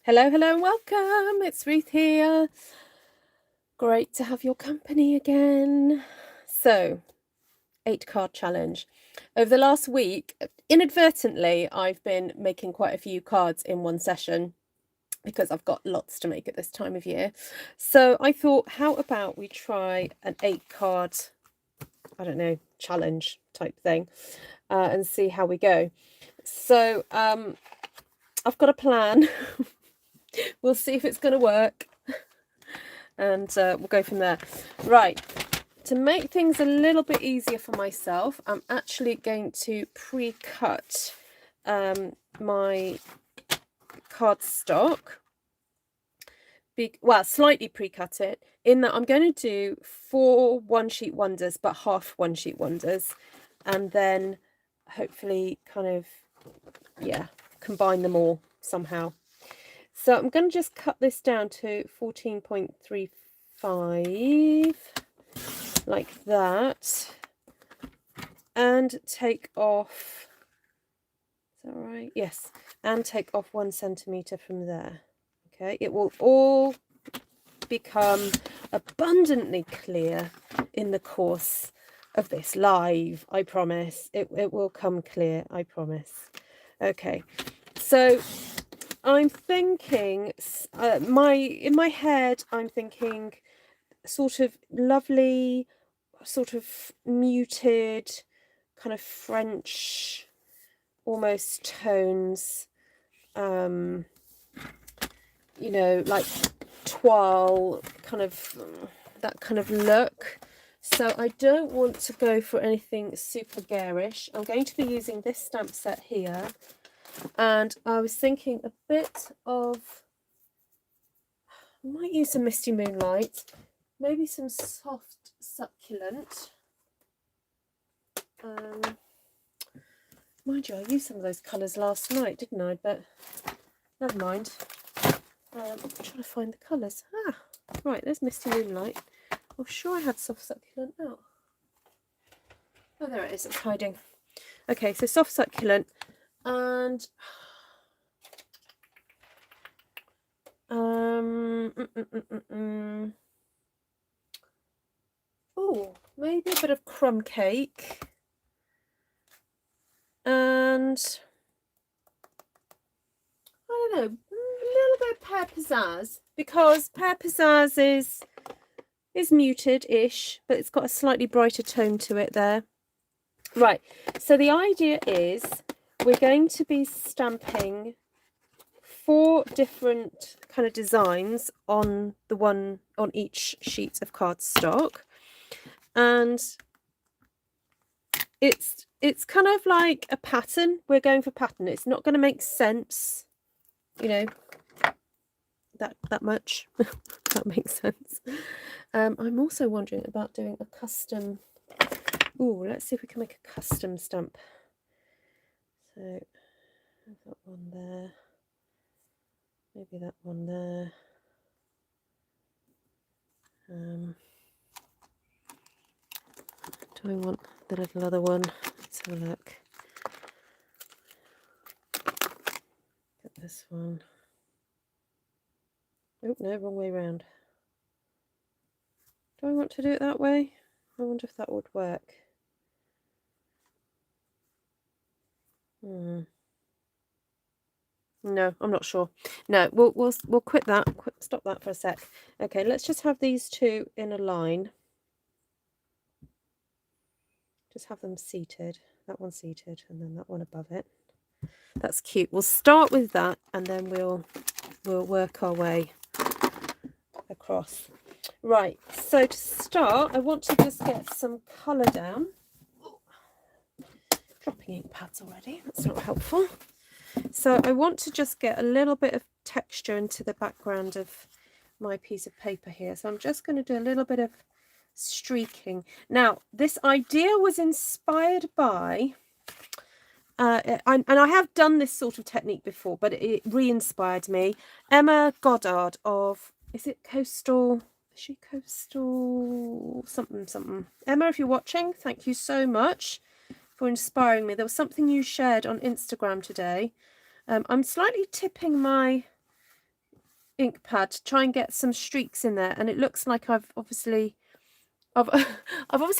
Hello, hello, and welcome. It's Ruth here. Great to have your company again. So, 8-card challenge. Over the last week, inadvertently, I've been making quite a few cards in one session because I've got lots to make at this time of year. So I thought, how about we try an 8-card, I don't know, challenge type thing and see how we go. So I've got a plan. We'll see if it's going to work. And we'll go from there. Right, to make things a little bit easier for myself, I'm actually going to pre-cut my cardstock. Well, slightly pre-cut it, in that I'm going to do 4 one-sheet wonders, but half one-sheet wonders, and then hopefully kind of, yeah, combine them all somehow. So I'm going to just cut this down to 14.35, like that, and take off, is that right? Yes, and take off 1 centimetre from there. Okay, it will all become abundantly clear in the course of this live, I promise. It will come clear, I promise. Okay, so I'm thinking, in my head, I'm thinking sort of lovely, sort of muted, kind of French, almost tones, you know, like toile, kind of, that kind of look. So I don't want to go for anything super garish. I'm going to be using this stamp set here. And I was thinking a bit of, I might use some Misty Moonlight, maybe some soft Succulent. Mind you, I used some of those colours last night, didn't I? But never mind. I'm trying to find the colours. Ah, right, there's Misty Moonlight. I'm sure I had soft Succulent out. Oh, there it is, it's hiding. Okay, so soft Succulent. And oh, maybe a bit of crumb cake, and I don't know, a little bit of Pear Pizzazz, because Pear Pizzazz is muted-ish, but it's got a slightly brighter tone to it there. Right, so the idea is we're going to be stamping 4 different kind of designs on each sheet of cardstock, and it's kind of like a pattern. We're going for pattern. It's not going to make sense, you know, that much. That makes sense. I'm also wondering about doing a custom. Ooh, let's see if we can make a custom stamp. So I've got one there. Maybe that one there. Do I want the little other one? Let's have a look. Get this one. Oh, no, wrong way round. Do I want to do it that way? I wonder if that would work. No, I'm not sure. No, we'll quit that. Stop that for a sec. Okay, let's just have these 2 in a line. Just have them seated. That one seated, and then that one above it. That's cute. We'll start with that, and then we'll work our way across. Right, so to start, I want to just get some colour down. Dropping ink pads already, that's not helpful. So I want to just get a little bit of texture into the background of my piece of paper here. So I'm just going to do a little bit of streaking. Now, this idea was inspired by, and I have done this sort of technique before, but it re-inspired me. Emma Goddard of, is it Coastal? Is she Coastal? Something. Emma, if you're watching, thank you so much for inspiring me. There was something you shared on Instagram today. I'm slightly tipping my ink pad to try and get some streaks in there, and it looks like I've obviously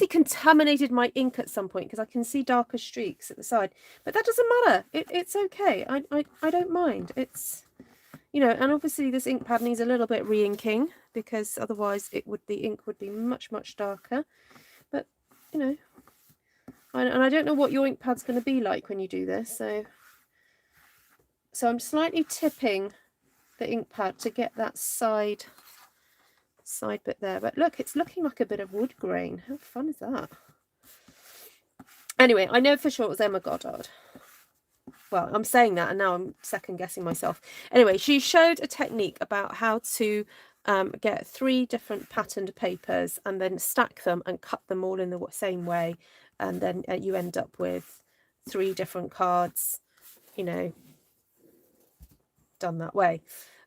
contaminated my ink at some point, because I can see darker streaks at the side, but that doesn't matter. It's okay. I don't mind. It's, you know, and obviously this ink pad needs a little bit re-inking, because otherwise the ink would be much darker. But you know, and I don't know what your ink pad's going to be like when you do this, so I'm slightly tipping the ink pad to get that side bit there. But look, it's looking like a bit of wood grain. How fun is that? Anyway, I know for sure it was Emma Goddard. Well, I'm saying that and now I'm second guessing myself. Anyway, she showed a technique about how to get 3 different patterned papers and then stack them and cut them all in the same way, and then you end up with 3 different cards, you know, done that way.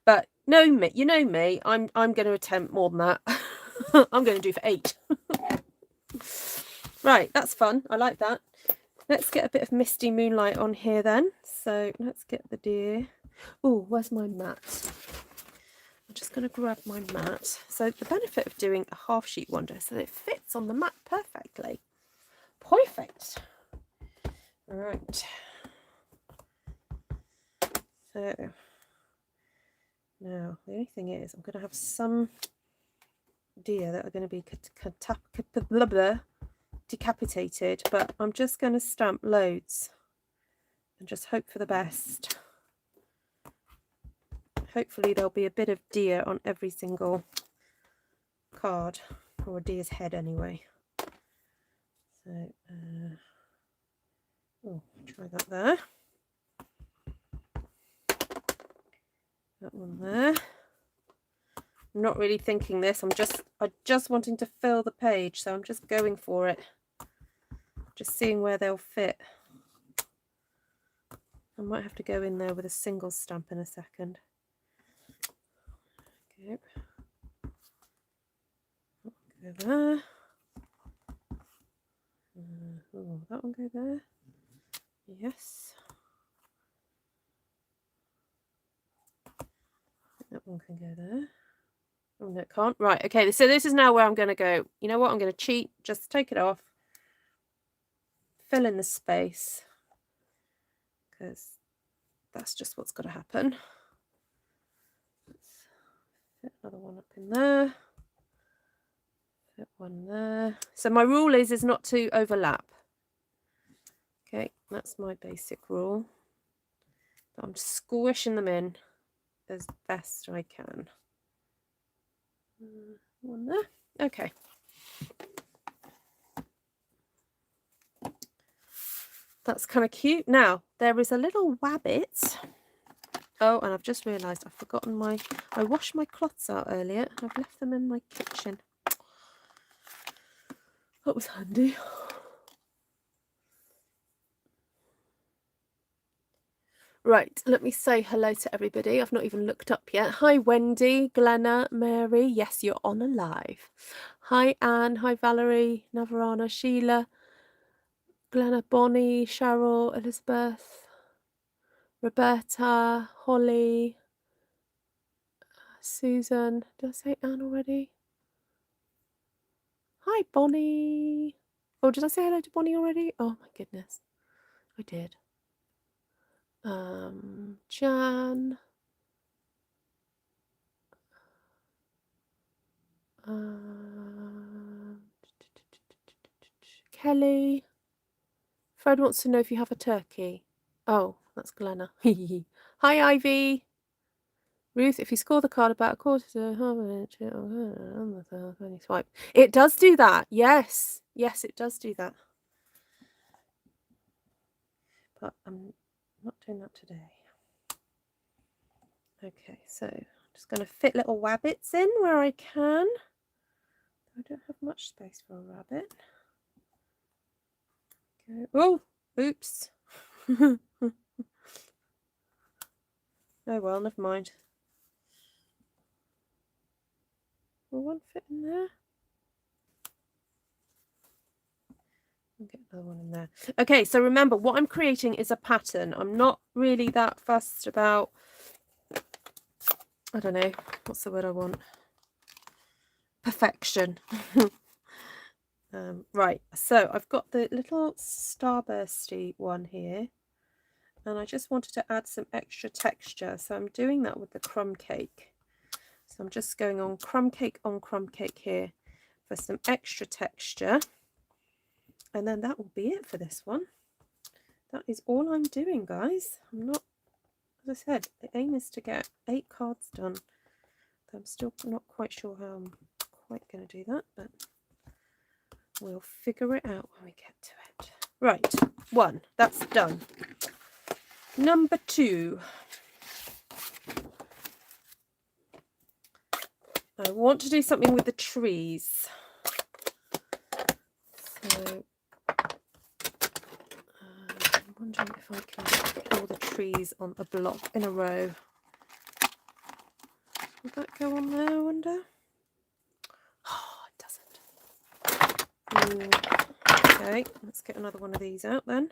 But you know me, I'm going to attempt more than that. I'm going to do for 8. Right, that's fun. I like that. Let's get a bit of Misty Moonlight on here then. So let's get the deer. Oh, where's my mat? I'm just going to grab my mat. So the benefit of doing a half sheet wonder is that it fits on the mat perfectly. Perfect. All right. So now the only thing is I'm going to have some deer that are going to be decapitated, but I'm just going to stamp loads and just hope for the best. Hopefully there'll be a bit of deer on every single card, or a deer's head anyway. So oh, try that there. That one there. I'm not really thinking this. I'm just wanting to fill the page, so I'm just going for it. Just seeing where they'll fit. I might have to go in there with a single stamp in a second. Okay. Go there. Oh, that one go there. Yes. That one can go there. Oh, no, it can't. Right, okay, so this is now where I'm going to go. You know what? I'm going to cheat. Just take it off. Fill in the space. Because that's just what's got to happen. Let's fit another one up in there. Fit one there. So my rule is not to overlap. Okay, that's my basic rule. But I'm squishing them in as best I can. One there. Okay. That's kind of cute. Now, there is a little wabbit. Oh, and I've just realised I've forgotten I washed my cloths out earlier. I've left them in my kitchen. That was handy. Right, let me say hello to everybody. I've not even looked up yet. Hi, Wendy, Glenna, Mary. Yes, you're on a live. Hi, Anne. Hi, Valerie, Navarana, Sheila, Glenna, Bonnie, Cheryl, Elizabeth, Roberta, Holly, Susan. Did I say Anne already? Hi, Bonnie. Oh, did I say hello to Bonnie already? Oh, my goodness. I did. Jan. Kelly. Fred wants to know if you have a turkey. Oh, that's Glenna. Hi, Ivy. Ruth, if you score the card about a quarter to swipe. It does do that. Yes. Yes, it does do that. But I'm not doing that today. Okay, so I'm just going to fit little rabbits in where I can. I don't have much space for a rabbit. Okay. Oh, oops. Oh well, never mind. Will one fit in there? I'll get another one in there. Okay, so remember, what I'm creating is a pattern. I'm not really that fussed about I don't know, what's the word I want? Perfection. Right, so I've got the little starbursty one here, and I just wanted to add some extra texture, so I'm doing that with the crumb cake. So I'm just going on crumb cake here for some extra texture, and then that will be it for this one. That is all I'm doing, guys. I'm not, as I said, the aim is to get 8 cards done. I'm still not quite sure how I'm quite going to do that, but we'll figure it out when we get to it. Right, 1, that's done. Number 2. I want to do something with the trees. So I'm wondering if I can put all the trees on a block in a row. Would that go on there, I wonder? Oh, it doesn't. Okay, let's get another one of these out then.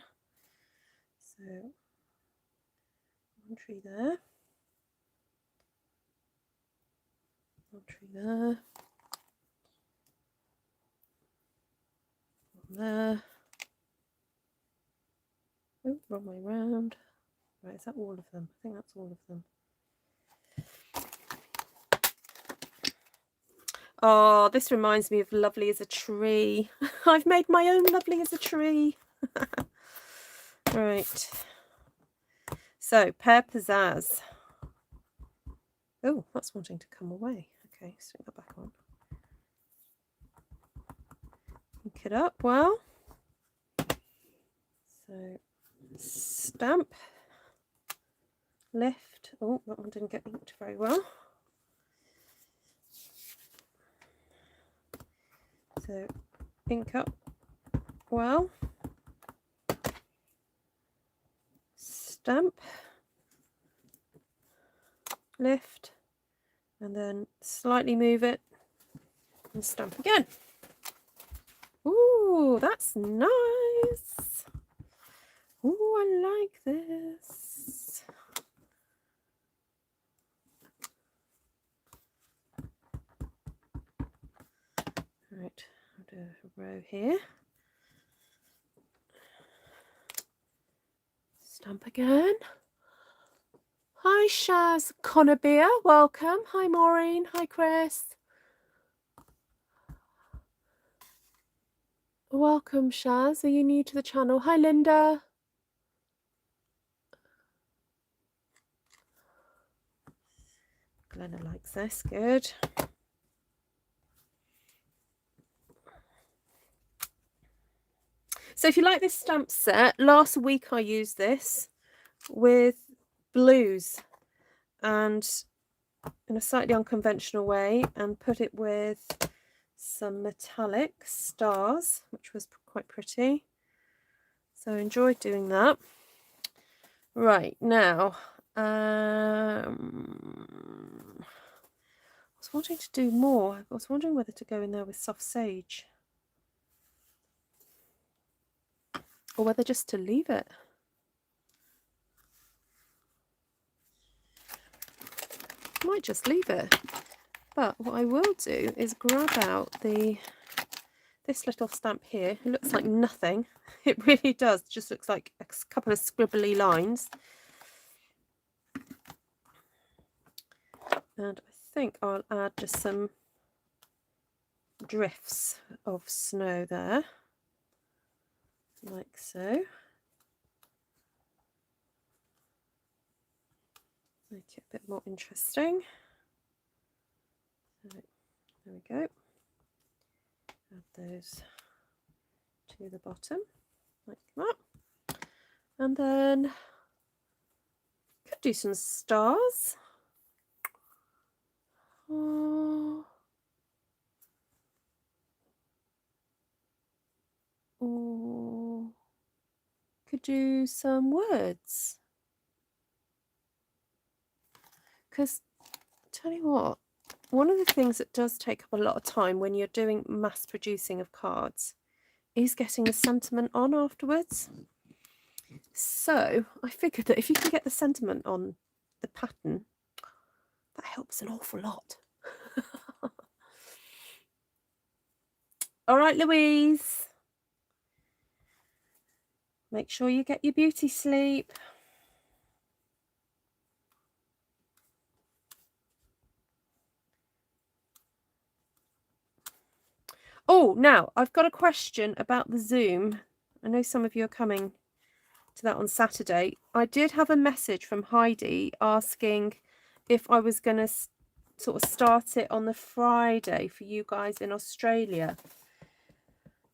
So, one tree there. One tree there. One there. Oh, wrong way round. Right, is that all of them? I think that's all of them. Oh, this reminds me of Lovely as a Tree. I've made my own Lovely as a Tree. Right. So, Pear Pizzazz. Oh, that's wanting to come away. Okay, stick that back on. Pick it up well. So, stamp. Lift. Oh, that one didn't get inked very well. So, ink up well. Stamp. Lift. And then slightly move it and stamp again. Ooh, that's nice. Ooh, I like this. Right, I'll do a row here. Stamp again. Hi, Shaz Connor Beer, welcome. Hi, Maureen. Hi, Chris. Welcome, Shaz. Are you new to the channel? Hi, Linda. Glenna likes this. Good. So if you like this stamp set, last week I used this with blues and in a slightly unconventional way, and put it with some metallic stars, which was quite pretty. So I enjoyed doing that. Right, now I was wanting to do more. I was wondering whether to go in there with soft sage or whether just to leave it. I might just leave it, but what I will do is grab out this little stamp here. It looks like nothing. It really does. It just looks like a couple of scribbly lines. And I think I'll add just some drifts of snow there, like so. Make it a bit more interesting. So, there we go. Add those to the bottom, like that. And then could do some stars. Oh. Or could do some words. Because, tell you what, one of the things that does take up a lot of time when you're doing mass producing of cards is getting the sentiment on afterwards. So I figured that if you can get the sentiment on the pattern, that helps an awful lot. All right, Louise. Make sure you get your beauty sleep. Oh, now I've got a question about the Zoom. I know some of you are coming to that on Saturday. I did have a message from Heidi asking if I was going to sort of start it on the Friday for you guys in Australia.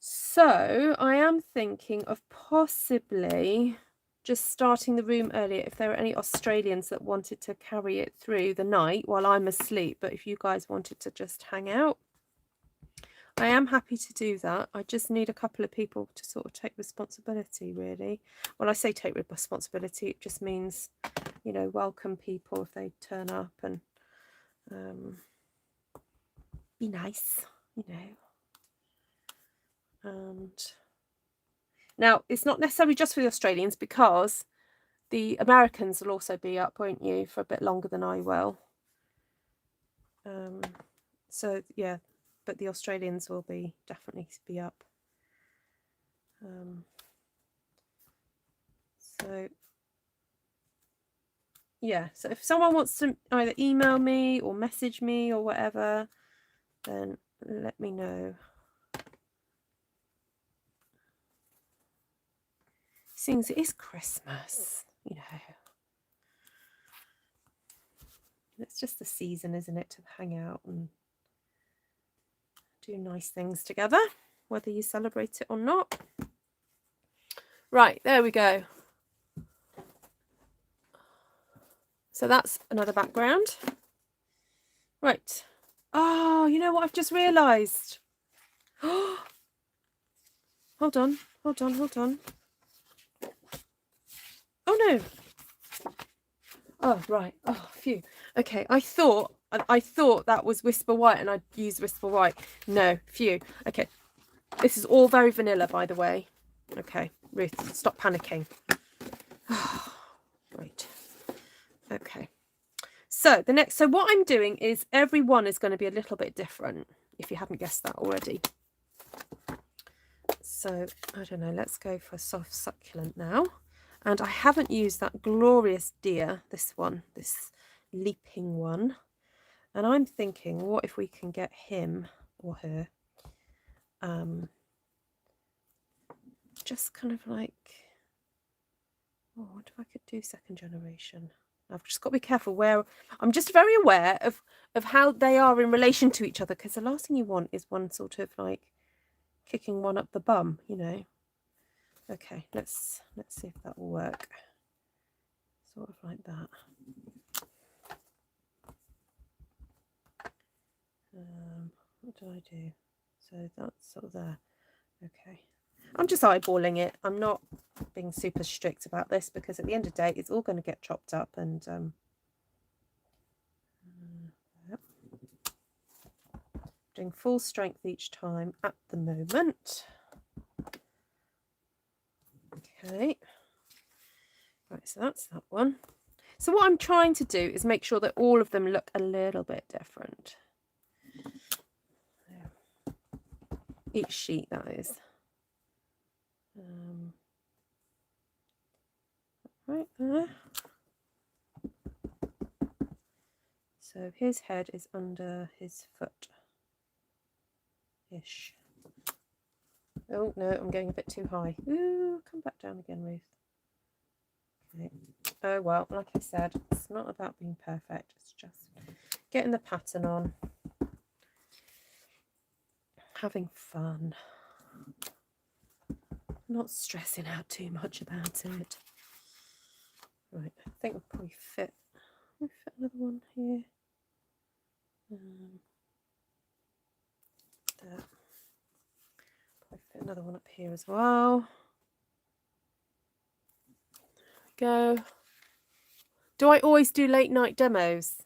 So I am thinking of possibly just starting the room earlier if there are any Australians that wanted to carry it through the night while I'm asleep. But if you guys wanted to just hang out, I am happy to do that. I just need a couple of people to sort of take responsibility, really. When I say take responsibility, it just means, you know, welcome people if they turn up and be nice, you know. And now it's not necessarily just for the Australians, because the Americans will also be up, won't you, for a bit longer than I will. So yeah, but the Australians will definitely be up. So yeah, so if someone wants to either email me or message me or whatever, then let me know. Seems it is Christmas, you know. It's just the season, isn't it, to hang out and do nice things together, whether you celebrate it or not. Right, there we go. So that's another background. Right. Oh, you know what I've just realised? Hold on. Oh no. Oh right. Oh phew. Okay. I thought that was Whisper White and I'd use Whisper White. No, phew. Okay. This is all very vanilla, by the way. Okay, Ruth, stop panicking. Right. Okay. So so what I'm doing is every one is going to be a little bit different, if you haven't guessed that already. So I don't know, let's go for soft succulent now. And I haven't used that glorious deer, this one, this leaping one. And I'm thinking, what if we can get him or her just kind of like, oh, I wonder if I could do second generation. I've just got to be careful where I'm just very aware of how they are in relation to each other, because the last thing you want is one sort of like kicking one up the bum, you know. Okay, let's see if that will work. Sort of like that. What do I do? So that's sort of there. Okay. I'm just eyeballing it. I'm not being super strict about this, because at the end of the day, it's all going to get chopped up and yep. Doing full strength each time at the moment. Okay. Right, so that's that one. So what I'm trying to do is make sure that all of them look a little bit different. Each sheet, that is. Right there. So his head is under his foot-ish. Oh no, I'm going a bit too high. Ooh, come back down again, Ruth. Okay. Oh well, like I said, it's not about being perfect. It's just getting the pattern on, having fun, not stressing out too much about it. Right, I think we'll probably fit another one here. There. Probably fit another one up here as well. There we go. Do I always do late night demos?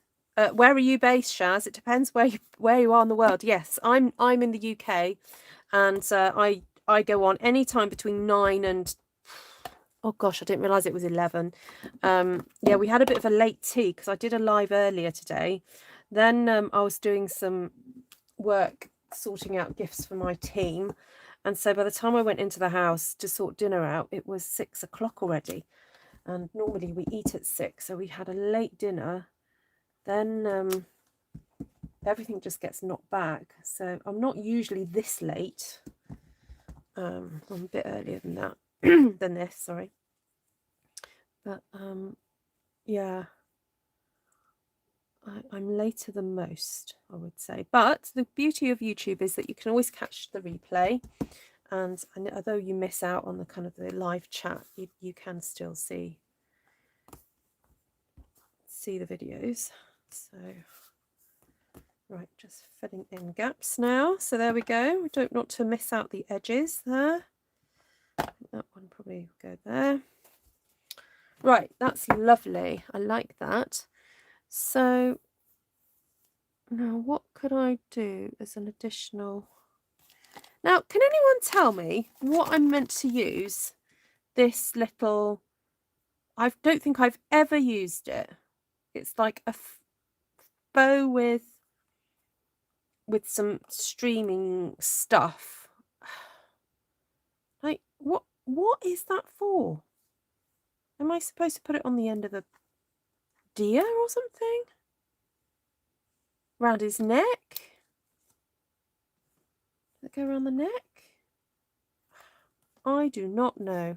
Where are you based, Shaz? It depends where you are in the world. Yes, I'm in the UK, and I go on any time between 9 and Oh gosh, I didn't realise it was 11. Yeah, we had a bit of a late tea because I did a live earlier today. Then I was doing some work sorting out gifts for my team. And so by the time I went into the house to sort dinner out, it was 6 o'clock already. And normally we eat at 6, so we had a late dinner. Then everything just gets knocked back. So I'm not usually this late. I'm a bit earlier than that. Than this, sorry. But yeah, I'm later than most, I would say. But the beauty of YouTube is that you can always catch the replay, and although you miss out on the kind of the live chat, you can still see the videos. So right, just filling in gaps now. So there we go. We don't want to miss out the edges there. That one probably go there. Right, that's lovely. I like that. So now what could I do as an additional? Now, can anyone tell me what I'm meant to use this little? I don't think I've ever used it. It's like a bow with some streaming stuff. Like, what is that for? Am I supposed to put it on the end of a deer or something? Around his neck? Does it go around the neck? I do not know.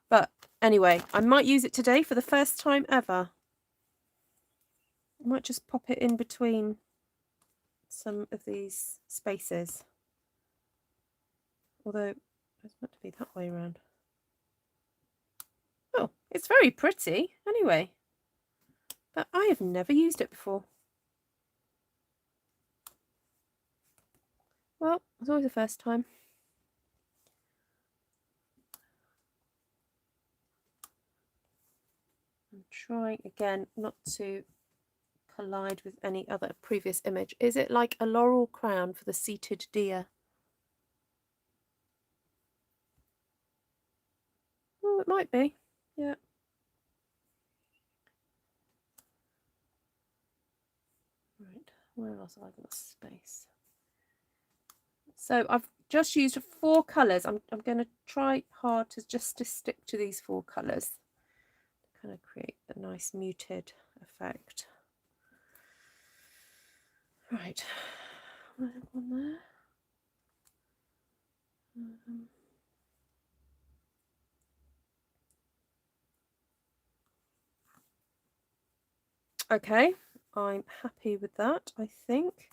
But anyway, I might use it today for the first time ever. I might just pop it in between some of these spaces. Although it's meant to be that way around. Oh, it's very pretty anyway. But I have never used it before. Well, it's always the first time. I'm trying again not to collide with any other previous image. Is it like a laurel crown for the seated deer? Oh, it might be. Yeah. Right, where else have I got space? So I've just used 4 colours. I'm going to try hard to stick to these 4 colours. Kind of create a nice muted effect. Right, I have one there. Okay, I'm happy with that, I think.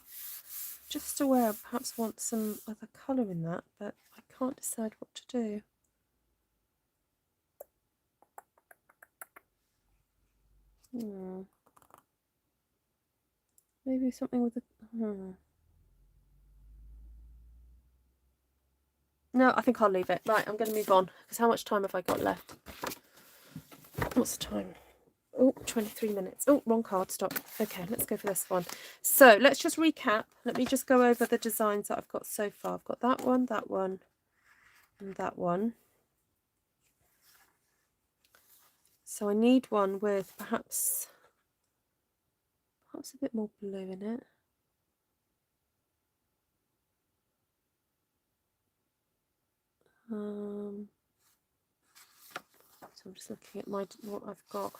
Just aware I perhaps want some other colour in that, but I can't decide what to do. Maybe something with a... No, I think I'll leave it. Right, I'm going to move on, because how much time have I got left? What's the time? Oh, 23 minutes. Oh, wrong cardstock. Okay, let's go for this one. So let's just recap. Let me just go over the designs that I've got so far. I've got that one, and that one. So I need one with perhaps a bit more blue in it. So I'm just looking at what I've got.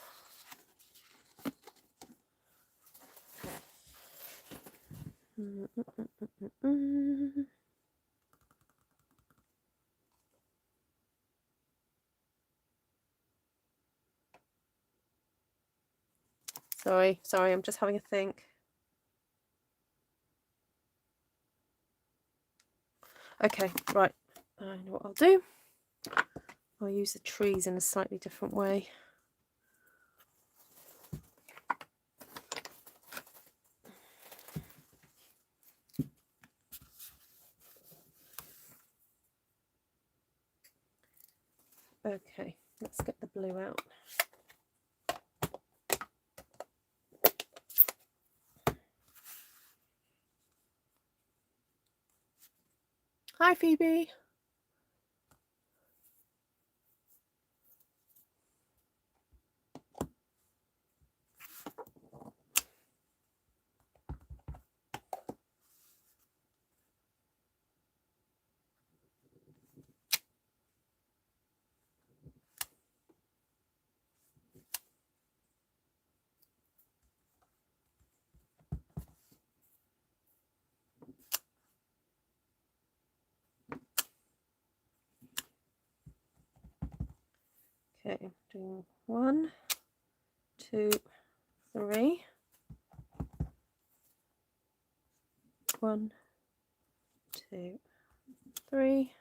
Sorry, I'm just having a think. Okay, right. I know what I'll do. I'll use the trees in a slightly different way. Okay, let's get the blue out. Hi, Phoebe. Okay, doing 1, 2, 3. 1, 2, 3.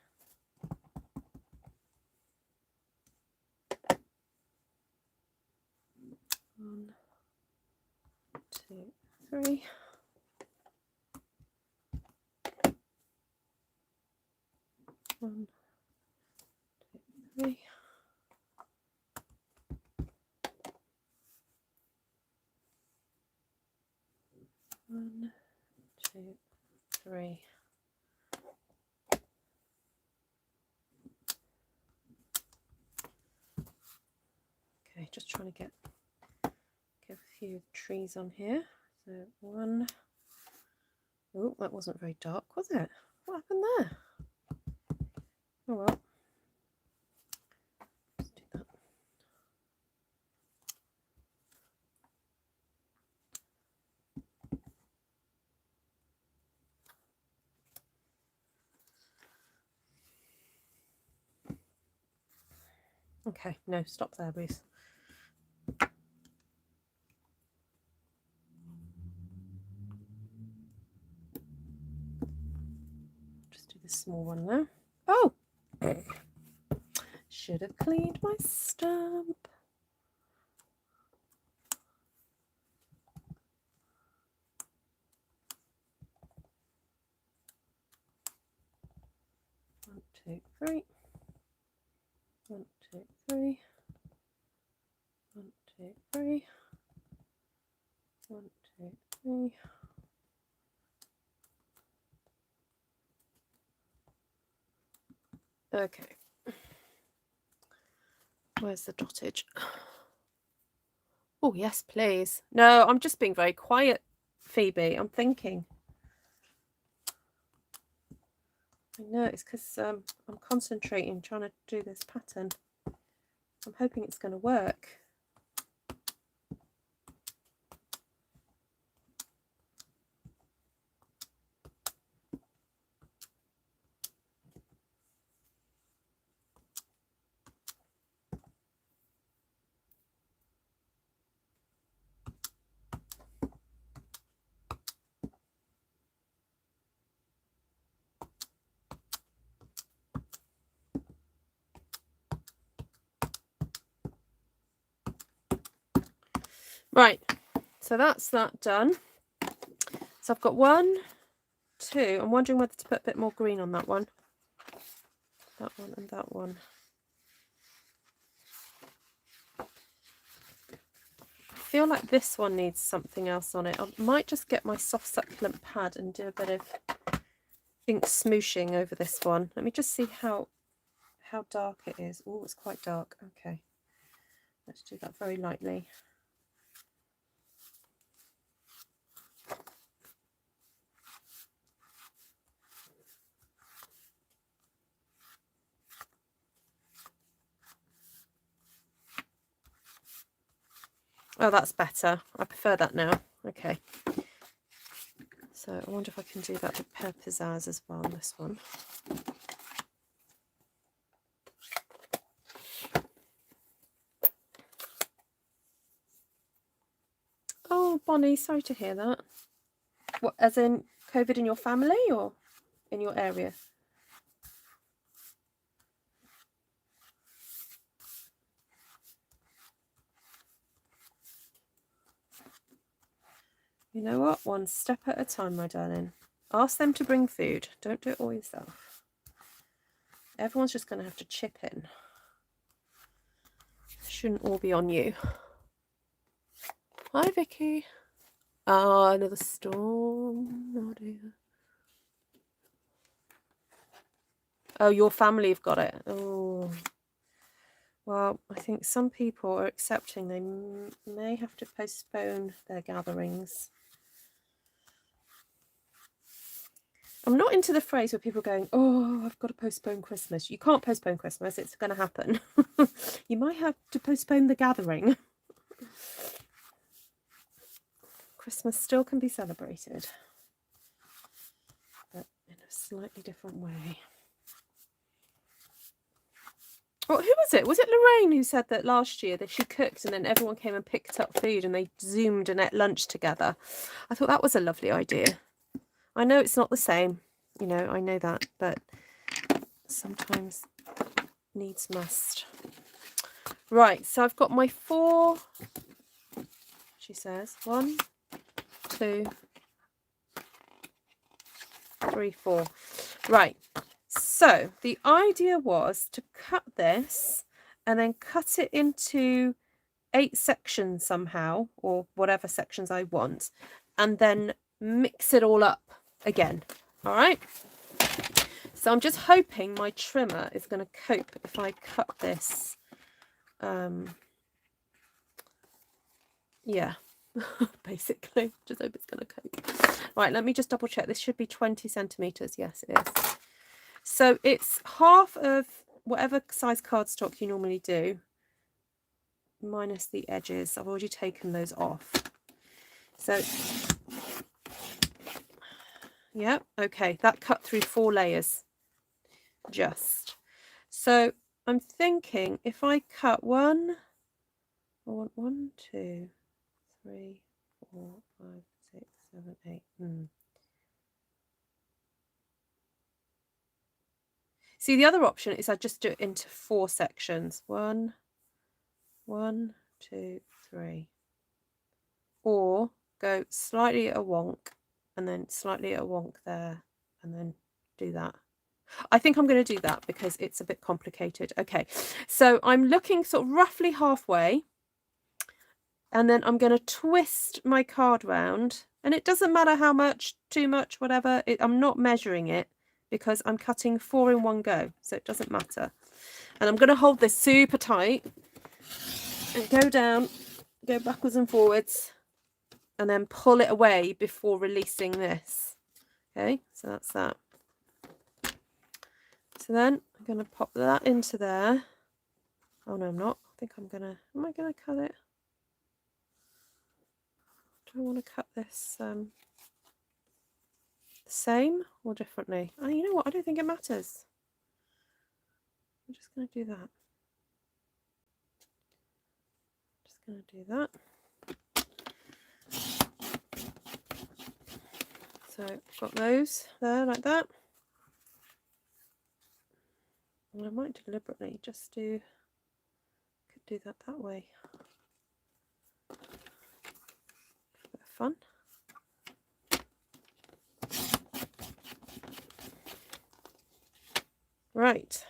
1, 2, 3. 1, 2, 3. 1, 2, 3. Okay, just trying to get a few trees on here. So 1. Oh, that wasn't very dark, was it? What happened there? Oh well. Let's do that. Okay, no, stop there, Ruth. Just do this small one now. Oh! Should have cleaned my stamp. One, two, three. 1, 2, 3. 1, 2, 3. 1, 2, 3. Okay. Where's the dottage? Oh, yes, please. No, I'm just being very quiet, Phoebe. I'm thinking. I know, it's because I'm concentrating, trying to do this pattern. I'm hoping it's going to work. Right, so that's that done. So I've got 1, 2. I'm wondering whether to put a bit more green on that one. That one and that one. I feel like this one needs something else on it. I might just get my soft succulent pad and do a bit of ink smooshing over this one. Let me just see how dark it is. Oh, it's quite dark. Okay, let's do that very lightly. Oh, that's better. I prefer that now. Okay. So I wonder if I can do that with Pear Pizzazz as well on this one. Oh, Bonnie, sorry to hear that. What, as in COVID in your family or in your area? You know what? One step at a time, my darling. Ask them to bring food. Don't do it all yourself. Everyone's just going to have to chip in. Shouldn't all be on you. Hi, Vicky. Oh, another storm. Oh, dear. Oh, your family have got it. Oh. Well, I think some people are accepting they may have to postpone their gatherings. I'm not into the phrase where people are going, oh, I've got to postpone Christmas. You can't postpone Christmas. It's going to happen. You might have to postpone the gathering. Christmas still can be celebrated, but in a slightly different way. Well, who was it? Was it Lorraine who said that last year that she cooked and then everyone came and picked up food and they Zoomed and ate lunch together? I thought that was a lovely idea. I know it's not the same, you know, I know that, but sometimes needs must. Right, so I've got my 4, she says, 1, 2, 3, 4. Right, so the idea was to cut this and then cut it into 8 sections somehow, or whatever sections I want, and then mix it all up again. All right, so I'm just hoping my trimmer is going to cope if I cut this. Yeah, basically, just hope it's going to cope. Right, let me just double check. This should be 20 centimeters. Yes, it is. So it's half of whatever size cardstock you normally do, minus the edges. I've already taken those off. So, yeah, okay, that cut through 4 layers. Just. So I'm thinking if I cut 1, I want 1, 2, 3, 4, 5, 6, 7, 8. See, the other option is I just do it into 4 sections. 1, 1, 2, 3. Or go slightly at a wonk and then slightly at a wonk there and then do that. I think I'm going to do that because it's a bit complicated. Okay, so I'm looking sort of roughly halfway, and then I'm going to twist my card round, and it doesn't matter how much, too much, whatever. I'm not measuring it because I'm cutting 4 in one go, so it doesn't matter. And I'm going to hold this super tight and go down, go backwards and forwards, and then pull it away before releasing this. Okay, so that's that. So then I'm going to pop that into there. Oh no, I'm not. I think am I going to cut it? Do I want to cut this the same or differently? Oh, you know what? I don't think it matters. I'm just going to do that. Just going to do that. So I've got those there like that. And I might deliberately just could do that way. A bit of fun. Right.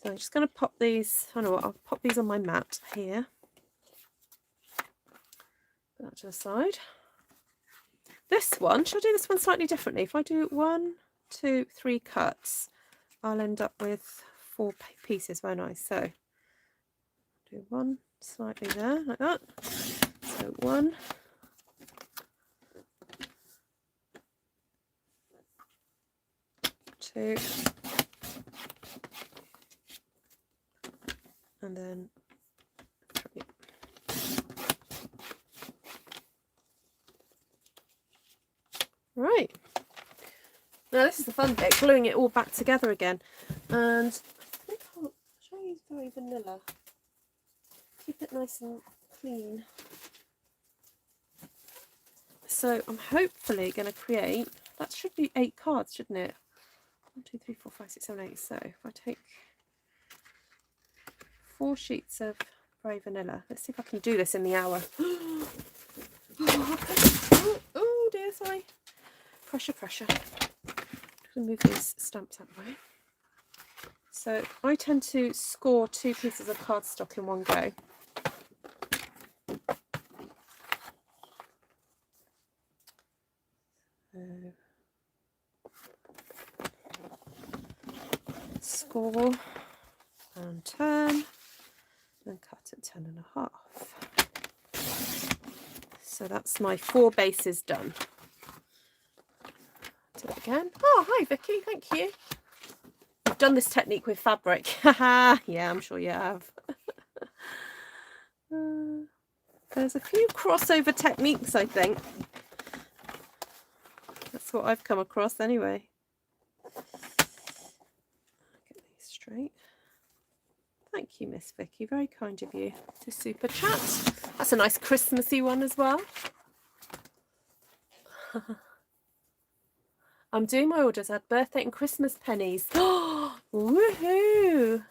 So I'm just going to pop these, I know what, I'll pop these on my mat here. Put that to the side. This one, should I do this one slightly differently? If I do 1, 2, 3 cuts, I'll end up with 4 pieces, won't I? So do 1 slightly there, like that. So 1, 2, and then 3. Right. Now this is the fun bit, gluing it all back together again. And I think shall I use very vanilla? Keep it nice and clean. So I'm hopefully going to create, that should be 8 cards, shouldn't it? 1, 2, 3, 4, 5, 6, 7, 8. So if I take 4 sheets of very vanilla, let's see if I can do this in the hour. Oh dear, sorry. Pressure, pressure. I'm going to move these stamps out of the way. So I tend to score 2 pieces of cardstock in one go. Score and turn, and cut at 10.5. So that's my 4 bases done. Do it again. Oh, hi Vicky, thank you. I've done this technique with fabric. Haha, yeah, I'm sure you have. There's a few crossover techniques, I think. That's what I've come across anyway. Get these straight. nice, Vicky. Very kind of you to super chat. That's a nice Christmassy one as well. I'm doing my orders. I had birthday and Christmas pennies. Oh, woohoo!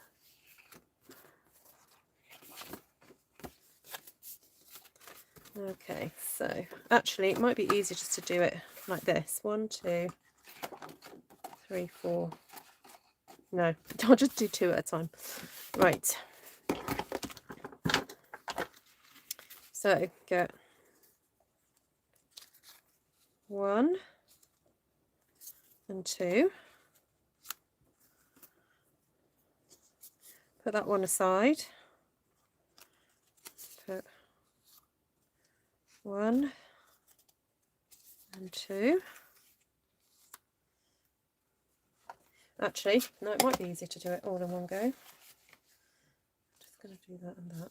Okay, so actually it might be easier just to do it like this. 1, 2, 3, 4. No, I'll just do 2 at a time. Right. So get 1 and 2. Put that one aside. Put 1 and 2. Actually, no, it might be easier to do it all in one go. Just going to do that and that.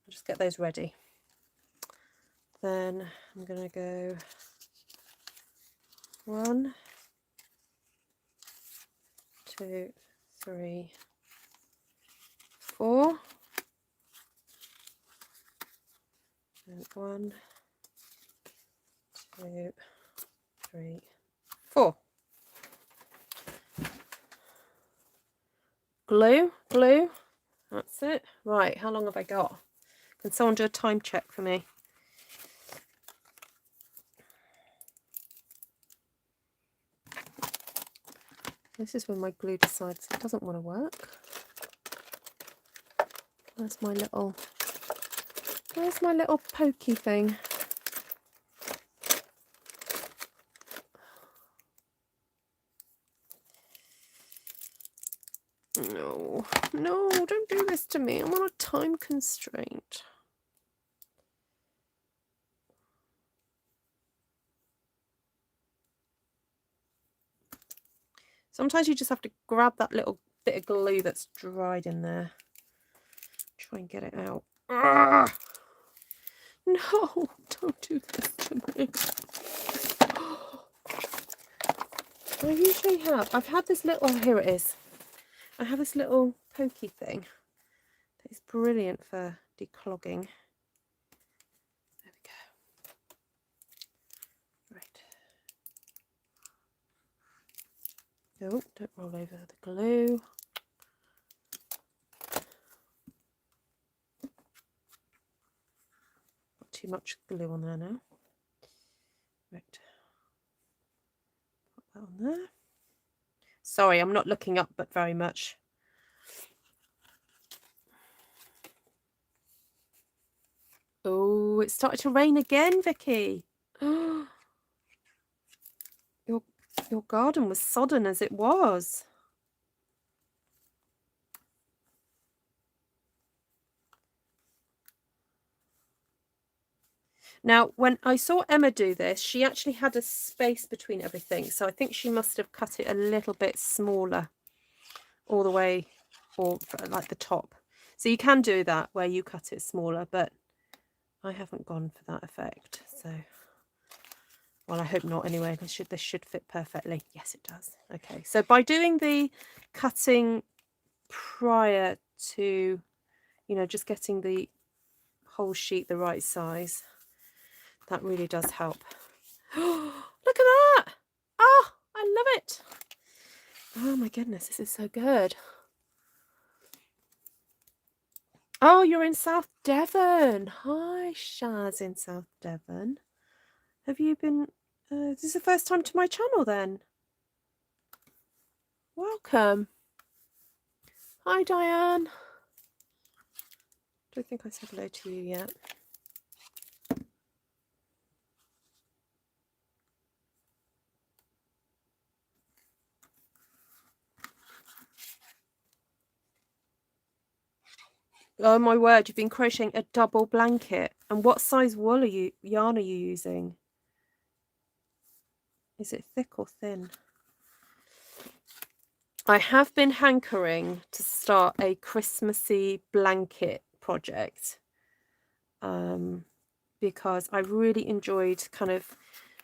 I'll just get those ready. Then I'm going to go 1, 2, 3, 4. And 1, 2, 3, 4. Glue, glue. That's it. Right, how long have I got? Can someone do a time check for me? This is when my glue decides it doesn't want to work. Where's my little pokey thing? No, no, don't do this to me. I'm on a time constraint. Sometimes you just have to grab that little bit of glue that's dried in there. Try and get it out. Arrgh! No, don't do this to me. I usually have. I've had this little, here it is. I have this little pokey thing that is brilliant for declogging. There we go. Right. Oh, don't roll over the glue. Not too much glue on there now. Right. Put that on there. Sorry, I'm not looking up but very much. Oh, it started to rain again, Vicky. Your garden was sodden as it was. Now, when I saw Emma do this, she actually had a space between everything. So I think she must have cut it a little bit smaller all the way, or like the top. So you can do that where you cut it smaller, but I haven't gone for that effect. So, well, I hope not anyway. This should fit perfectly. Yes, it does. Okay, so by doing the cutting prior to, you know, just getting the whole sheet the right size, that really does help. Look at that! Oh, I love it. Oh my goodness, this is so good. Oh, you're in South Devon. Hi, Shaz in South Devon. Have you been... this is the first time to my channel then? Welcome. Hi, Diane. Don't think I said hello to you yet. Oh my word, you've been crocheting a double blanket. And what size yarn are you using? Is it thick or thin? I have been hankering to start a Christmassy blanket project because I really enjoyed kind of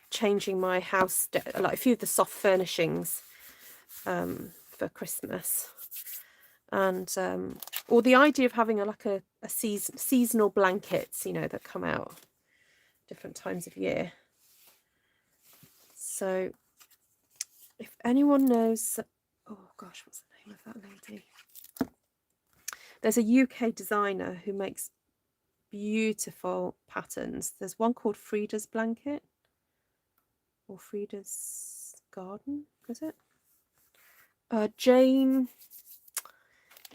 changing my house, like a few of the soft furnishings. for Christmas. And or the idea of having a seasonal blankets, you know, that come out different times of year. So if anyone knows, oh gosh, what's the name of that lady? There's a UK designer who makes beautiful patterns. There's one called Frida's Blanket or Frida's Garden, is it? Jane,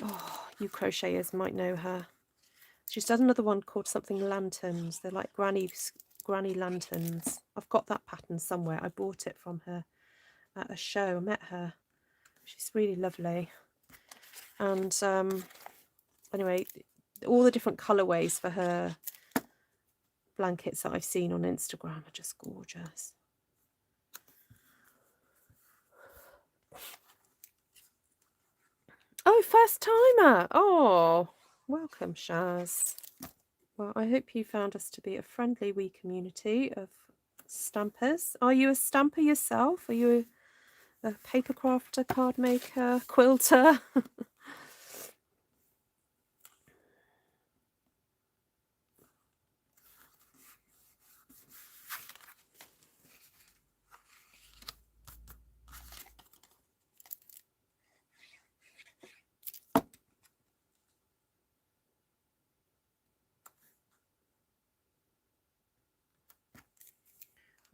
oh, you crocheters might know her. She's done another one called something Lanterns. They're like granny lanterns. I've got that pattern somewhere. I bought it from her at a show. I met her. She's really lovely. And anyway, all the different colourways for her blankets that I've seen on Instagram are just gorgeous. Oh, first timer. Oh, welcome, Shaz. Well, I hope you found us to be a friendly wee community of stampers. Are you a stamper yourself? Are you a paper crafter, card maker, quilter?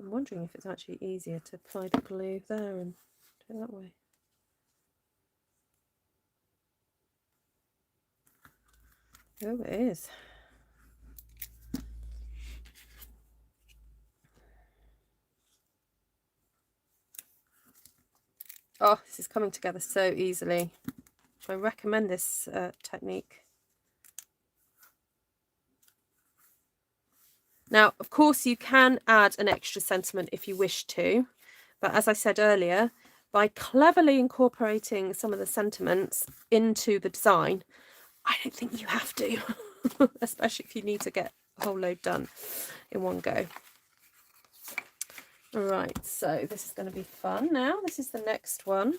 I'm wondering if it's actually easier to apply the glue there and do it that way. Oh, it is. Oh, this is coming together so easily. I recommend this technique. Now, of course, you can add an extra sentiment if you wish to, but as I said earlier, by cleverly incorporating some of the sentiments into the design, I don't think you have to, especially if you need to get a whole load done in one go. All right, so this is going to be fun now. This is the next one.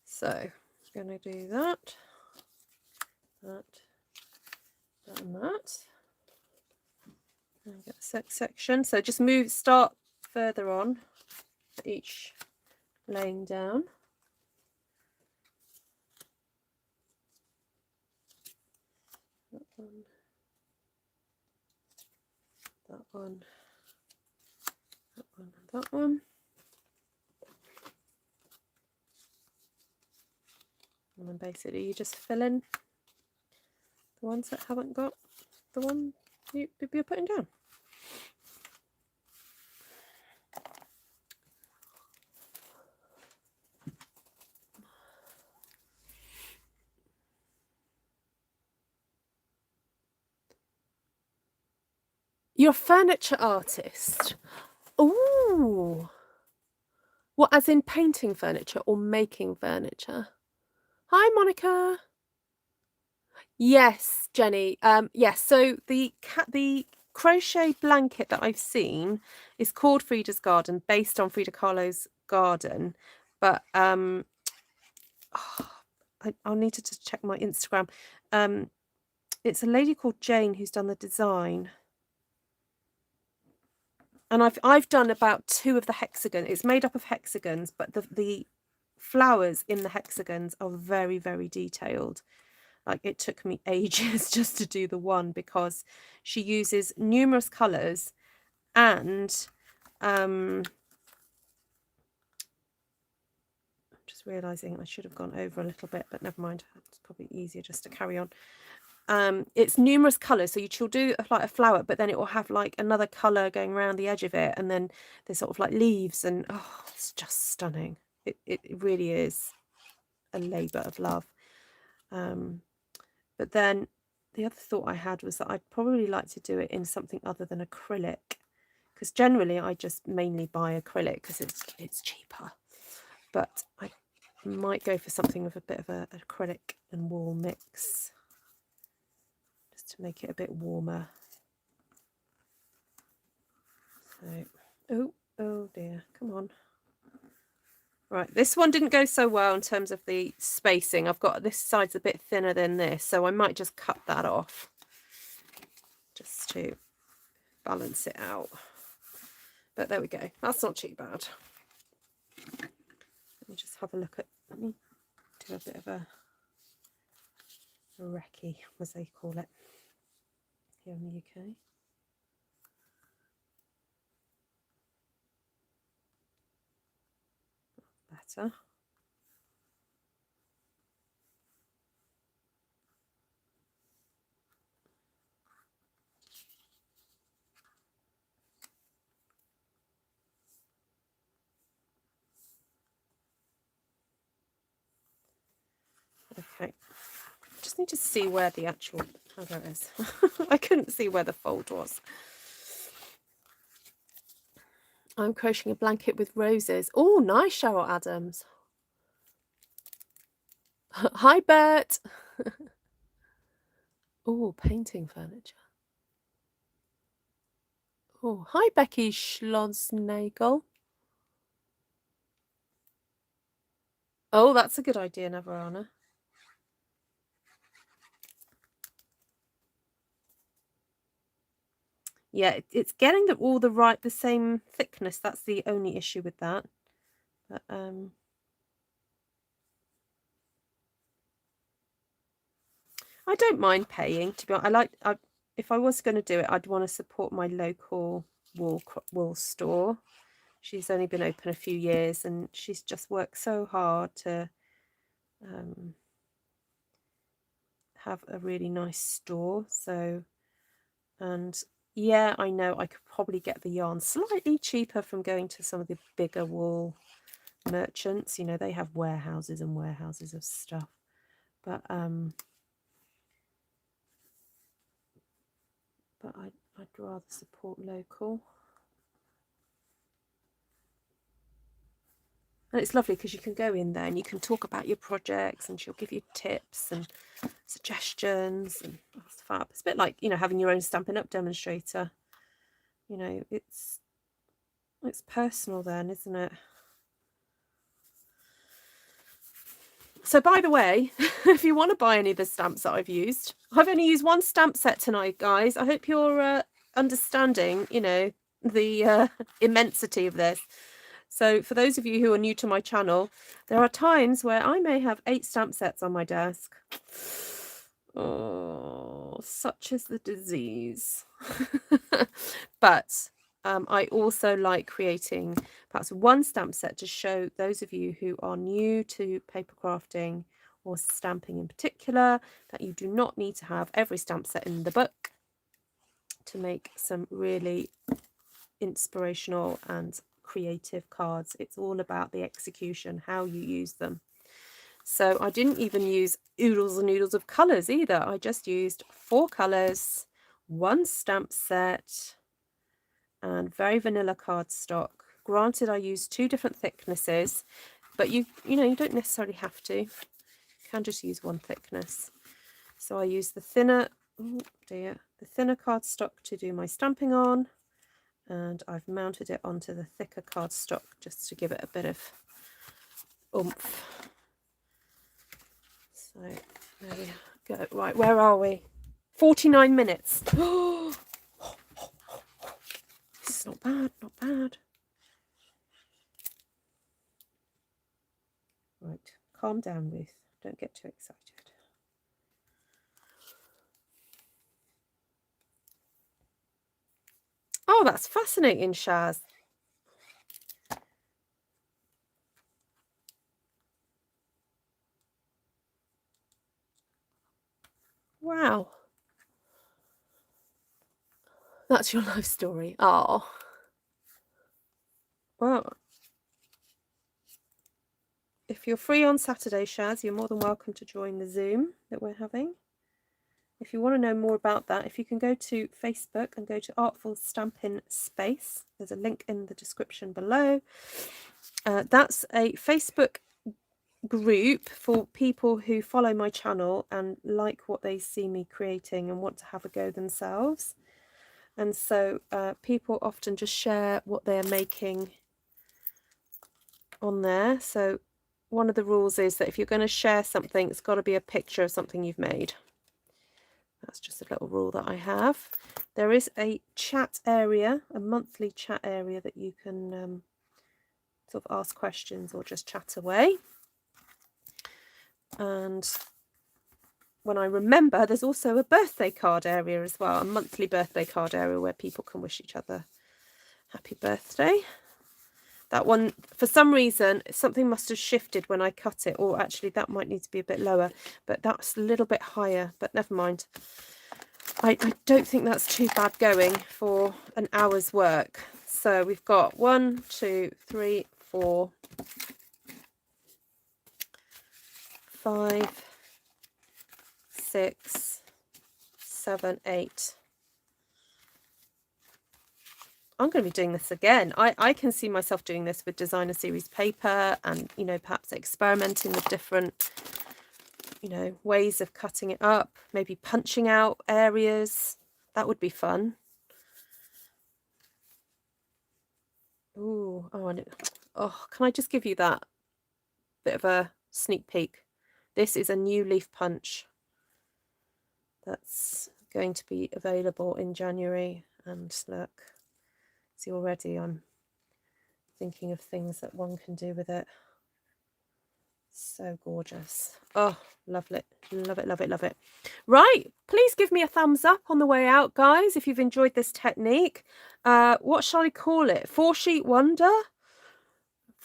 So I'm going to do that, and that. And get the section. So just start further on for each laying down. That one, that one, that one, and that one. And then basically you just fill in the ones that haven't got the one you're putting down. You're a furniture artist. Ooh. What, as in painting furniture or making furniture? Hi, Monica. Yes, Jenny. Yes, so the crochet blanket that I've seen is called Frida's Garden, based on Frida Kahlo's garden. But I'll need to check my Instagram. It's a lady called Jane who's done the design. And I've done about 2 of the hexagons. It's made up of hexagons, but the flowers in the hexagons are very, very detailed. Like, it took me ages just to do the one, because she uses numerous colours, and I'm just realising I should have gone over a little bit, but never mind. It's probably easier just to carry on. It's numerous colours, so she'll do like a flower, but then it will have like another colour going around the edge of it, and then there's sort of like leaves, and oh, it's just stunning. It really is a labour of love. But then the other thought I had was that I'd probably like to do it in something other than acrylic, because generally I just mainly buy acrylic because it's cheaper. But might go for something with a bit of a acrylic and wool mix, just to make it a bit warmer. So, oh dear, come on. Right, this one didn't go so well in terms of the spacing. I've got this side's a bit thinner than this, so I might just cut that off just to balance it out. But there we go. That's not too bad. Let me just have a look at, let me do a bit of a recce, as they call it here in the UK. Better. Okay, just need to see where the actual, oh there it is. I couldn't see where the fold was. I'm crocheting a blanket with roses. Oh, nice, Cheryl Adams. Hi, Bert. Oh, painting furniture. Oh, hi, Becky Schlossnagel. Oh, that's a good idea, Navarana. Yeah, it's getting the same thickness. That's the only issue with that. But I don't mind paying, to be honest. If I was going to do it, I'd want to support my local wool store. She's only been open a few years, and she's just worked so hard to have a really nice store. So, and yeah, I know I could probably get the yarn slightly cheaper from going to some of the bigger wool merchants. You know, they have warehouses and warehouses of stuff. But I'd rather support local. And it's lovely because you can go in there and you can talk about your projects, and she'll give you tips and suggestions, and that's fab. It's a bit like, you know, having your own Stampin' Up demonstrator. You know, it's personal then, isn't it? So by the way, if you want to buy any of the stamps that I've used, I've only used one stamp set tonight, guys. I hope you're understanding, you know, the immensity of this. So for those of you who are new to my channel, there are times where I may have 8 stamp sets on my desk. Oh, such is the disease. But I also like creating perhaps one stamp set to show those of you who are new to paper crafting or stamping in particular, that you do not need to have every stamp set in the book to make some really inspirational and creative cards. It's all about the execution, how you use them. So I didn't even use oodles and oodles of colours either. I just used 4 colours, 1 stamp set, and very vanilla cardstock. Granted, I used 2 different thicknesses, but you know, you don't necessarily have to. You can just use 1 thickness. So I used the thinner, oh dear, the thinner cardstock to do my stamping on, and I've mounted it onto the thicker cardstock just to give it a bit of oomph. So there we go. Right, where are we? 49 minutes. Oh, this is not bad, not bad. Right, calm down, Ruth. Don't get too excited. Oh, that's fascinating, Shaz. Wow. That's your life story. Oh. Well, if you're free on Saturday, Shaz, you're more than welcome to join the Zoom that we're having. If you want to know more about that, if you can go to Facebook and go to Artful Stampin Space, there's a link in the description below. That's a Facebook group for people who follow my channel and like what they see me creating and want to have a go themselves. And so people often just share what they're making on there. So one of the rules is that if you're going to share something, it's got to be a picture of something you've made. That's just a little rule that I have. There is a chat area, a monthly chat area that you can sort of ask questions or just chat away. And when I remember, there's also a birthday card area as well, a monthly birthday card area where people can wish each other happy birthday. That one, for some reason, something must have shifted when I cut it, or actually that might need to be a bit lower, but that's a little bit higher, but never mind. I don't think that's too bad going for an hour's work. So we've got 1, 2, 3, 4, 5, 6, 7, 8. I'm going to be doing this again. I can see myself doing this with designer series paper and, you know, perhaps experimenting with different, you know, ways of cutting it up, maybe punching out areas. That would be fun. Ooh, oh, can I just give you that bit of a sneak peek? This is a new leaf punch that's going to be available in January. And look, see, already I'm thinking of things that one can do with it. So gorgeous. Oh, love it, love it, love it, love it. Right, please give me a thumbs up on the way out, guys, if you've enjoyed this technique. What shall I call it? 4-sheet wonder?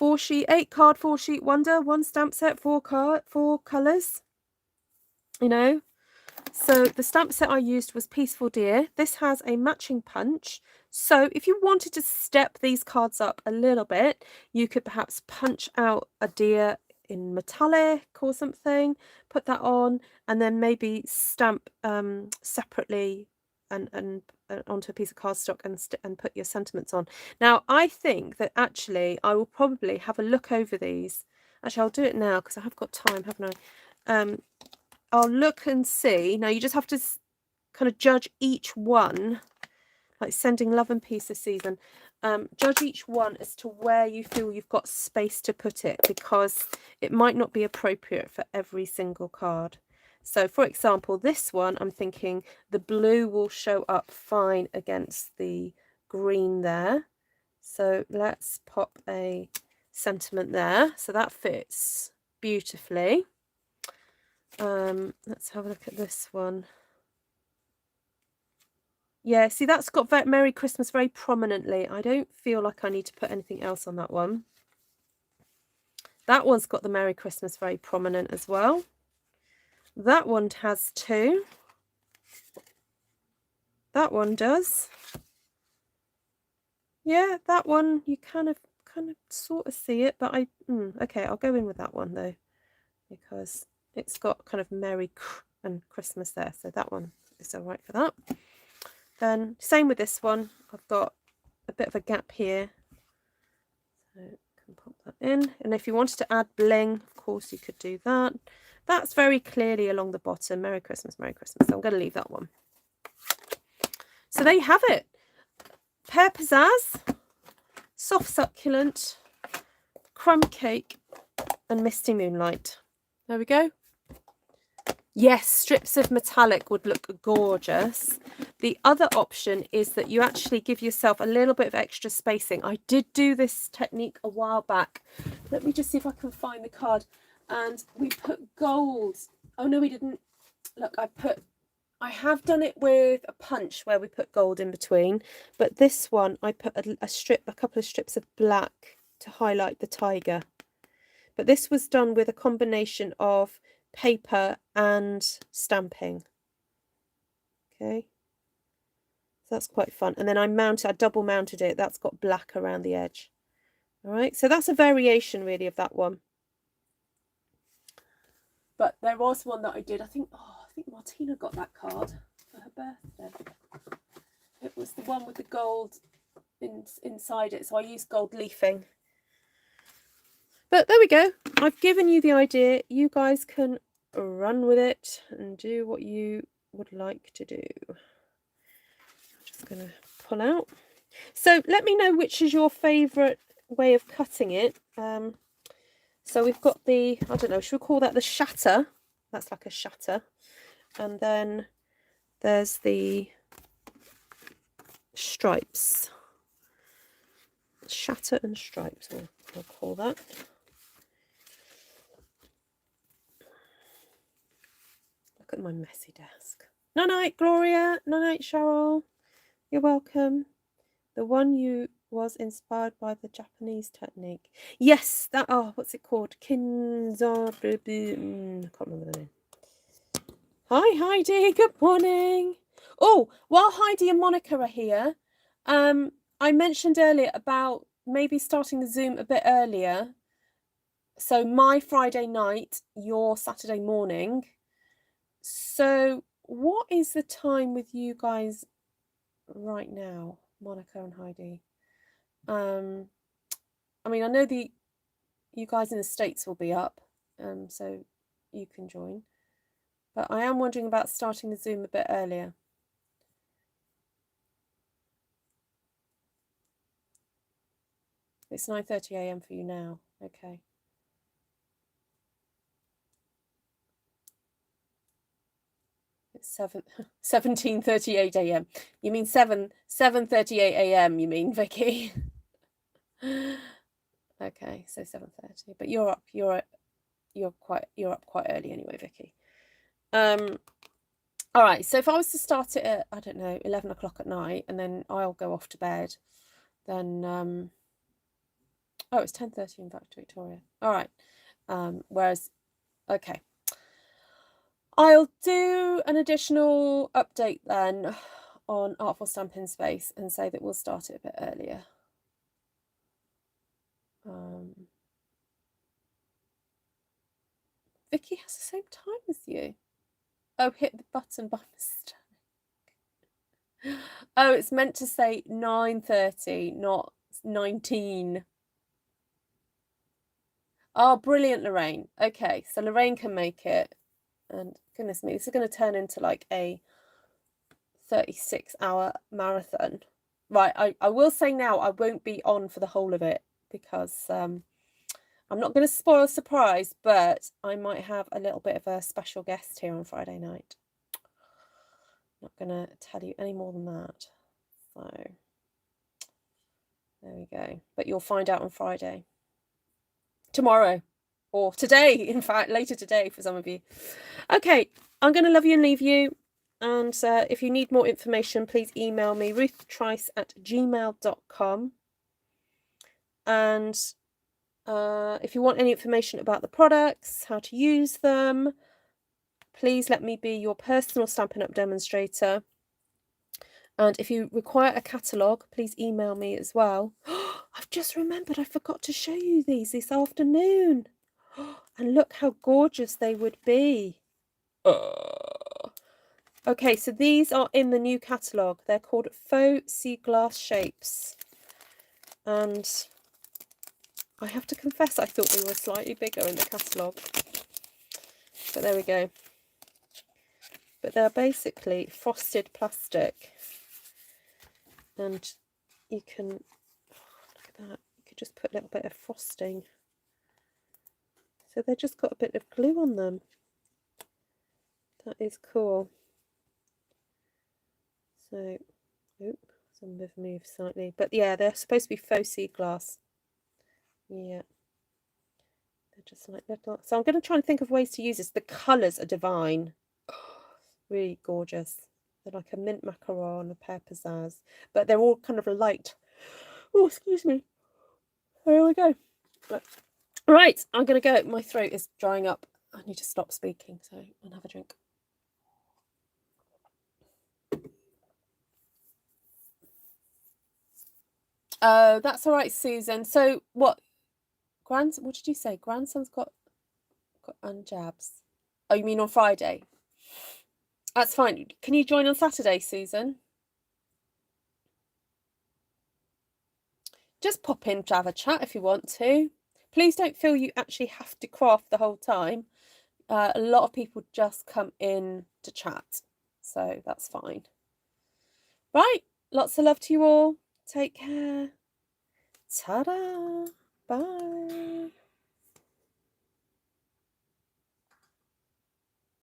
8 card 4-sheet wonder, 1 stamp set, 4 colours, you know. So the stamp set I used was Peaceful Deer. This has a matching punch. So if you wanted to step these cards up a little bit, you could perhaps punch out a deer in metallic or something, put that on, and then maybe stamp separately and onto a piece of cardstock and put your sentiments on. Now, I think that actually I will probably have a look over these. Actually, I'll do it now because I have got time, haven't I? I'll look and see. Now, you just have to kind of judge each one, like sending love and peace this season. Judge each one as to where you feel you've got space to put it, because it might not be appropriate for every single card. So, for example, this one, I'm thinking the blue will show up fine against the green there. So let's pop a sentiment there. So that fits beautifully. Let's have a look at this one. Yeah, see, that's got Merry Christmas very prominently. I don't feel like I need to put anything else on that one. That one's got the Merry Christmas very prominent as well. That one has 2. That one does. Yeah, that one you kind of sort of see it, but okay, I'll go in with that one though, because it's got kind of Merry and Christmas there, so that one is all right for that. Then same with this one, I've got a bit of a gap here, so I can pop that in. And if you wanted to add bling, of course you could do that. That's very clearly along the bottom, Merry Christmas, Merry Christmas. So I'm going to leave that one. So there you have it. Pear Pizzazz, Soft Succulent, Crumb Cake, and Misty Moonlight. There we go. Yes, strips of metallic would look gorgeous. The other option is that you actually give yourself a little bit of extra spacing. I did do this technique a while back. Let me just see if I can find the card. And we put gold. Oh no, we didn't. Look, I have done it with a punch where we put gold in between, but this one I put a couple of strips of black to highlight the tiger. But this was done with a combination of paper and stamping. Okay, so that's quite fun. And then I double mounted it. That's got black around the edge. All right, so that's a variation really of that one. But there was one that I did. I think Martina got that card for her birthday. It was the one with the gold inside it. So I used gold leafing. But there we go. I've given you the idea. You guys can run with it and do what you would like to do. I'm just going to pull out. So let me know which is your favourite way of cutting it. So we've got the, I don't know, should we call that the shatter? That's like a shatter. And then there's the stripes. Shatter and stripes, I'll call that. Look at my messy desk. No night, Gloria. No night, Cheryl. You're welcome. The one you was inspired by the Japanese technique. Yes, that, oh, what's it called? Kinzo. I can't remember the name. Hi, Heidi. Good morning. Oh, while Heidi and Monica are here, I mentioned earlier about maybe starting the Zoom a bit earlier. So my Friday night, your Saturday morning. So what is the time with you guys right now, Monica and Heidi? I mean, I know you guys in the States will be up, so you can join. But I am wondering about starting the Zoom a bit earlier. It's 9:30 a.m. for you now. Okay. It's 17:38 a.m. You mean 7:38 a.m. You mean, Vicky? Okay, so 7:30. But you're up. You're up quite early anyway, Vicky. All right. So if I was to start it at, I don't know, 11 o'clock at night, and then I'll go off to bed, then oh, it's 10:30 in back to Victoria. All right. Whereas, okay. I'll do an additional update then on Artful Stampin Space and say that we'll start it a bit earlier. Vicky has the same time as you. Oh, hit the button by mistake. Oh, it's meant to say 9:30, not 19. Oh, brilliant, Lorraine. Okay, so Lorraine can make it. And goodness me, this is going to turn into like a 36-hour marathon. Right, I will say now I won't be on for the whole of it because I'm not going to spoil a surprise, but I might have a little bit of a special guest here on Friday night. Not going to tell you any more than that. So there we go. But you'll find out on Friday. Tomorrow. Or today, in fact, later today for some of you. Okay, I'm going to love you and leave you. And if you need more information, please email me, ruthtrice@gmail.com. And if you want any information about the products, how to use them, please let me be your personal Stampin' Up! Demonstrator. And if you require a catalogue, please email me as well. I've just remembered I forgot to show you these this afternoon. And look how gorgeous they would be. Okay, so these are in the new catalogue. They're called Faux Sea Glass Shapes. And I have to confess, I thought they were slightly bigger in the catalogue. But there we go. But they're basically frosted plastic. And you can, look at that, you could just put a little bit of frosting. So they've just got a bit of glue on them. That is cool. So, some have moved slightly. But yeah, they're supposed to be faux sea glass. Yeah. They're just like little. So I'm going to try and think of ways to use this. The colours are divine. Really gorgeous. They're like a mint macaron, a pear pizzazz. But they're all kind of light. Oh, excuse me. There we go. Right, I'm going to go. My throat is drying up. I need to stop speaking, so I'll have a drink. Oh, that's all right, Susan. So what did you say? Grandson's got jabs. Oh, you mean on Friday? That's fine. Can you join on Saturday, Susan? Just pop in to have a chat if you want to. Please don't feel you actually have to craft the whole time. A lot of people just come in to chat, so that's fine. Right, lots of love to you all. Take care. Ta-da. Bye.